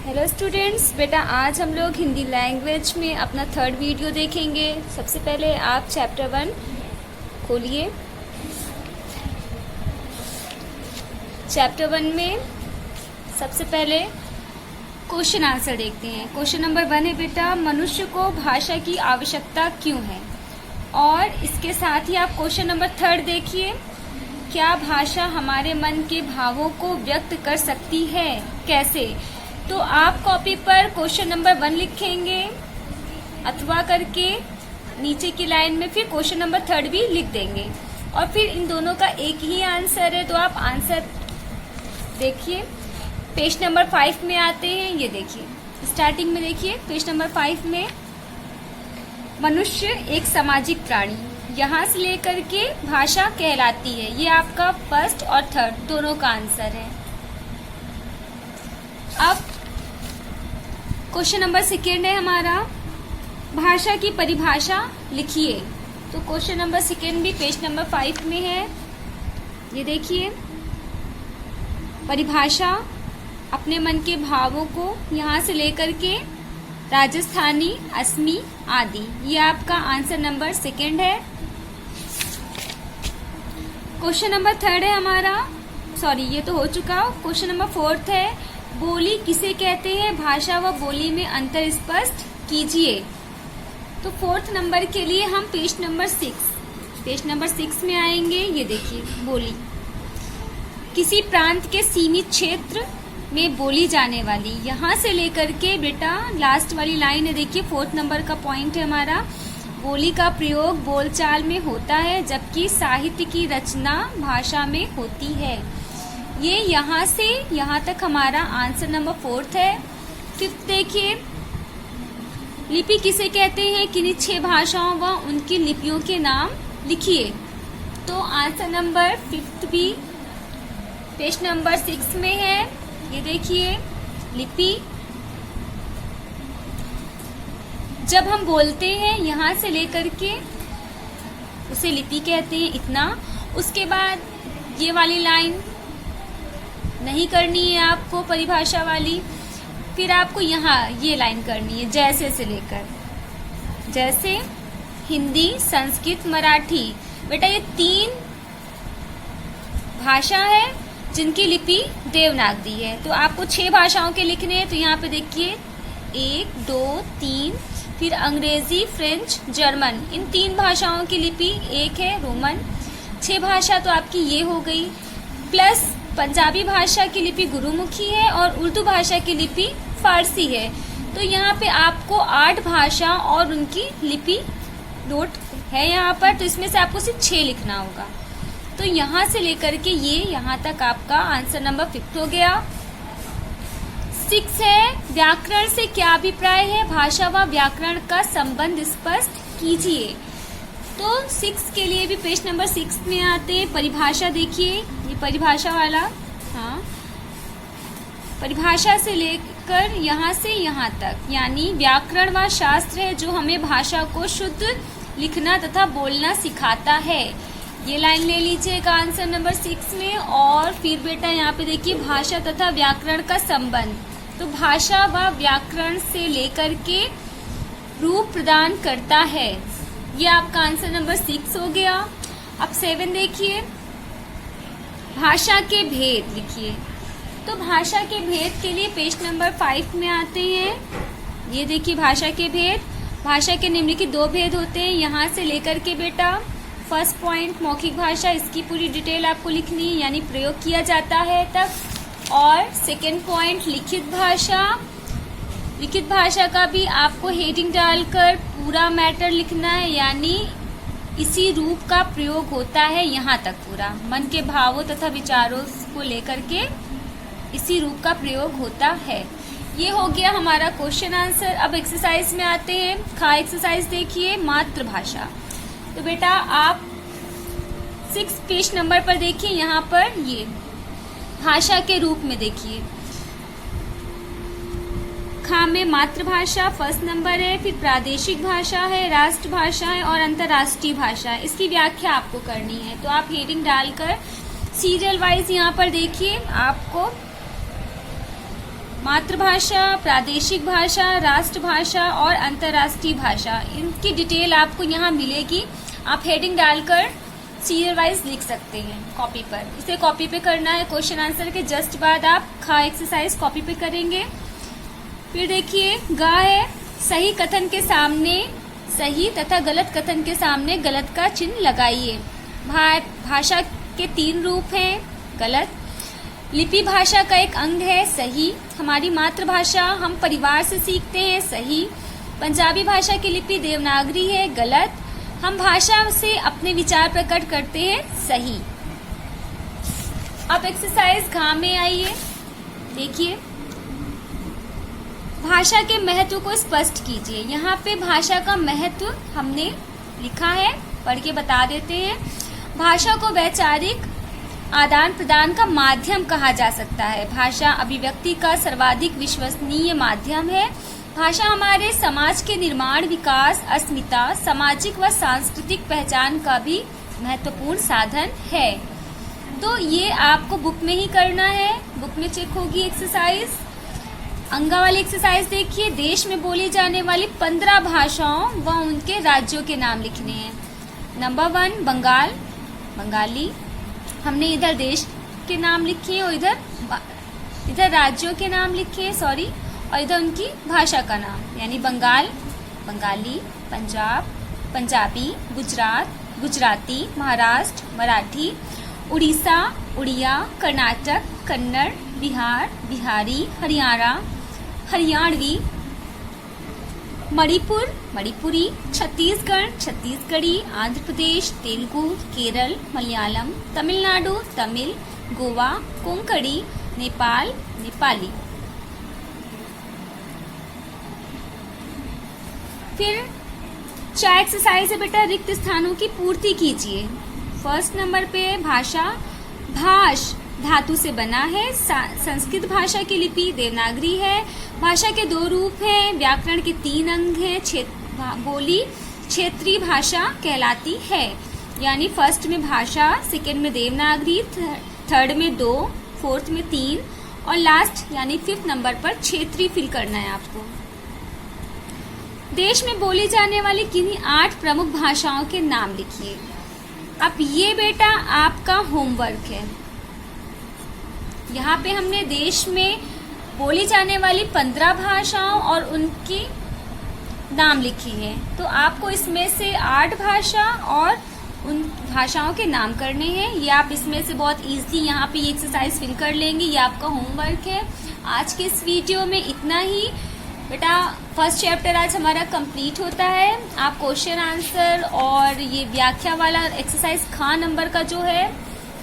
Hello students, बेटा आज हम लोग हिंदी लैंग्वेज में अपना थर्ड वीडियो देखेंगे। सबसे पहले आप चैप्टर 1 खोलिए। चैप्टर 1 में सबसे पहले क्वेश्चन आंसर देखते हैं। क्वेश्चन नंबर 1 है बेटा, मनुष्य को भाषा की आवश्यकता क्यों है। और इसके साथ ही आप क्वेश्चन नंबर 3 देखिए, क्या भाषा हमारे मन के भावों को व्यक्त कर सकती है, कैसे। तो आप कॉपी पर क्वेश्चन नंबर 1 लिखेंगे अथवा करके नीचे की लाइन में फिर क्वेश्चन नंबर 3 भी लिख देंगे और फिर इन दोनों का एक ही आंसर है। तो आप आंसर देखिए। पेज नंबर 5 में आते हैं। ये देखिए, स्टार्टिंग में देखिए पेज नंबर 5 में, मनुष्य एक सामाजिक प्राणी, यहाँ से लेकर के भाषा कहलाती है। ये आपका फर्स्ट और थर्ड दोनों का आंसर है। अब क्वेश्चन नंबर 2 है हमारा, भाषा की परिभाषा लिखिए। तो क्वेश्चन नंबर 2 भी पेज नंबर 5 में है। ये देखिए, परिभाषा अपने मन के भावों को यहाँ से लेकर के राजस्थानी, असमी आदि। ये आपका आंसर नंबर 2 है। क्वेश्चन नंबर 3 है हमारा, सॉरी ये तो हो चुका। क्वेश्चन नंबर 4 है, बोली किसे कहते हैं, भाषा व बोली में अंतर स्पष्ट कीजिए। तो 4th नंबर के लिए हम पेज नंबर 6 में आएंगे। ये देखिए, बोली किसी प्रांत के सीमित क्षेत्र में बोली जाने वाली, यहाँ से लेकर के बेटा लास्ट वाली लाइन है। देखिए 4th नंबर का पॉइंट है हमारा, बोली का प्रयोग बोलचाल में होता है जबकि साहित्य की रचना भाषा में होती है। ये यहाँ से यहाँ तक हमारा आंसर नंबर 4 है। 5th देखिए, लिपि किसे कहते हैं, किन्हीं 6 भाषाओं व उनकी लिपियों के नाम लिखिए। तो आंसर नंबर 5 भी पेज नंबर 6 में है। ये देखिए, लिपि जब हम बोलते हैं यहाँ से लेकर के उसे लिपि कहते हैं, इतना। उसके बाद ये वाली लाइन नहीं करनी है आपको, परिभाषा वाली। फिर आपको यहाँ ये लाइन करनी है, जैसे से लेकर, जैसे हिंदी, संस्कृत, मराठी। बेटा ये 3 भाषा है जिनकी लिपि देवनागरी है। तो आपको 6 भाषाओं के लिखने हैं। तो यहाँ पे देखिए 1, 2, 3, फिर अंग्रेजी, फ्रेंच, जर्मन, इन 3 भाषाओं की लिपि एक है रोमन। 6 भाषा तो आपकी ये हो गई, प्लस पंजाबी भाषा की लिपि गुरुमुखी है और उर्दू भाषा की लिपि फारसी है। तो यहाँ पे आपको 8 भाषा और उनकी लिपि नोट है यहाँ पर। तो इसमें से आपको सिर्फ 6 लिखना होगा। तो यहाँ से लेकर के ये यहाँ तक आपका आंसर नंबर 5 हो गया। 6 है, व्याकरण से क्या अभिप्राय है, भाषा व व्याकरण का संबंध स्पष्ट कीजिए। तो 6 के लिए भी पेज नंबर 6 में आते हैं। परिभाषा देखिए, ये परिभाषा वाला, हाँ, परिभाषा से लेकर यहाँ से यहाँ तक, यानी व्याकरण व शास्त्र है जो हमें भाषा को शुद्ध लिखना तथा बोलना सिखाता है। ये लाइन ले लीजिएगा आंसर नंबर 6 में। और फिर बेटा यहाँ पे देखिए, भाषा तथा व्याकरण का संबंध। तो भाषा व व्याकरण से लेकर के रूप प्रदान करता है। ये आपका आंसर नंबर 6 हो गया। अब 7 देखिए, भाषा के भेद लिखिए। तो भाषा के भेद के लिए पेज नंबर 5 में आते हैं। ये देखिए, भाषा के भेद, भाषा के निम्नलिखित 2 भेद होते हैं। यहाँ से लेकर के बेटा फर्स्ट पॉइंट मौखिक भाषा, इसकी पूरी डिटेल आपको लिखनी है, यानी प्रयोग किया जाता है तक। और सेकेंड पॉइंट लिखित भाषा, लिखित भाषा का भी आपको हेडिंग डालकर पूरा मैटर लिखना है, यानी इसी रूप का प्रयोग होता है यहाँ तक पूरा, मन के भावों तथा विचारों को लेकर के इसी रूप का प्रयोग होता है। ये हो गया हमारा क्वेश्चन आंसर। अब एक्सरसाइज में आते हैं। खा एक्सरसाइज देखिए, मातृभाषा। तो बेटा आप 6 पेज नंबर पर देखिए, यहाँ पर ये भाषा के रूप में देखिए। खा में मातृभाषा फर्स्ट नंबर है, फिर प्रादेशिक भाषा है, राष्ट्रभाषा है और अंतर्राष्ट्रीय भाषा है। इसकी व्याख्या आपको करनी है। तो आप हेडिंग डालकर सीरियल वाइज यहाँ पर देखिए, आपको मातृभाषा, प्रादेशिक भाषा, राष्ट्रभाषा और अंतर्राष्ट्रीय भाषा, इनकी डिटेल आपको यहाँ मिलेगी। आप हेडिंग डालकर सीरियल वाइज लिख सकते हैं कॉपी पर। इसे कॉपी पे करना है। क्वेश्चन आंसर के जस्ट बाद आप खा एक्सरसाइज कॉपी पे करेंगे। फिर देखिए गा है, सही कथन के सामने सही तथा गलत कथन के सामने गलत का चिन्ह लगाइए। भाषा के 3 रूप हैं, गलत। लिपि भाषा का एक अंग है, सही। हमारी मातृभाषा हम परिवार से सीखते हैं, सही। पंजाबी भाषा की लिपि देवनागरी है, गलत। हम भाषा से अपने विचार प्रकट करते हैं, सही। अब एक्सरसाइज घ में आइए। देखिए भाषा के महत्व को स्पष्ट कीजिए। यहाँ पे भाषा का महत्व हमने लिखा है, पढ़ के बता देते हैं। भाषा को वैचारिक आदान प्रदान का माध्यम कहा जा सकता है। भाषा अभिव्यक्ति का सर्वाधिक विश्वसनीय माध्यम है। भाषा हमारे समाज के निर्माण, विकास, अस्मिता, सामाजिक व सांस्कृतिक पहचान का भी महत्वपूर्ण साधन है। तो ये आपको बुक में ही करना है, बुक में चेक होगी एक्सरसाइज। अंगा वाली एक्सरसाइज देखिए, देश में बोली जाने वाली 15 भाषाओं व उनके राज्यों के नाम लिखने हैं। नंबर 1 बंगाल, बंगाली। हमने इधर देश के नाम लिखे हैं और इधर राज्यों के नाम लिखे हैं, सॉरी, और इधर उनकी भाषा का नाम, यानी बंगाल, बंगाली, पंजाब, पंजाबी, गुजरात, गुजराती, महाराष्ट्र, मराठी, उड़ीसा, उड़िया, कर्नाटक, कन्नड़, बिहार, बिहारी, हरियाणा, हरियाणवी, मणिपुर, मणिपुरी, छत्तीसगढ़, छत्तीसगढ़ी, आंध्र प्रदेश, तेलुगु, केरल, मलयालम, तमिलनाडु, तमिल, गोवा, कोंकणी, नेपाल, नेपाली। फिर 4 एक्सरसाइज है बेटा, रिक्त स्थानों की पूर्ति कीजिए। फर्स्ट नंबर पे भाषा, भाष धातु से बना है। संस्कृत भाषा की लिपि देवनागरी है। भाषा के 2 रूप हैं, व्याकरण के 3 अंग हैं। बोली क्षेत्रीय भाषा कहलाती है, यानी फर्स्ट में भाषा, सेकंड में देवनागरी, थर्ड में 2, फोर्थ में 3 और लास्ट यानी 5th नंबर पर क्षेत्रीय फिल करना है आपको। देश में बोली जाने वाली किन्हीं 8 प्रमुख भाषाओं के नाम लिखिए। अब ये बेटा आपका होमवर्क है। यहाँ पे हमने देश में बोली जाने वाली 15 भाषाओं और उनकी नाम लिखी है, तो आपको इसमें से 8 भाषा और उन भाषाओं के नाम करने हैं। ये आप इसमें से बहुत इजीली यहाँ पे ये एक्सरसाइज फिल कर लेंगे। ये आपका होमवर्क है। आज के इस वीडियो में इतना ही बेटा। फर्स्ट चैप्टर आज हमारा कंप्लीट होता है। आप क्वेश्चन आंसर और ये व्याख्या वाला एक्सरसाइज ख नंबर का जो है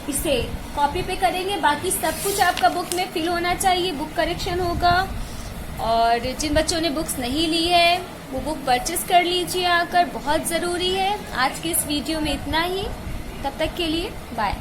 इसे कॉपी पे करेंगे। बाकी सब कुछ आपका बुक में फिल होना चाहिए, बुक करेक्शन होगा। और जिन बच्चों ने बुक्स नहीं ली है वो बुक परचेस कर लीजिए आकर, बहुत ज़रूरी है। आज के इस वीडियो में इतना ही। तब तक के लिए बाय।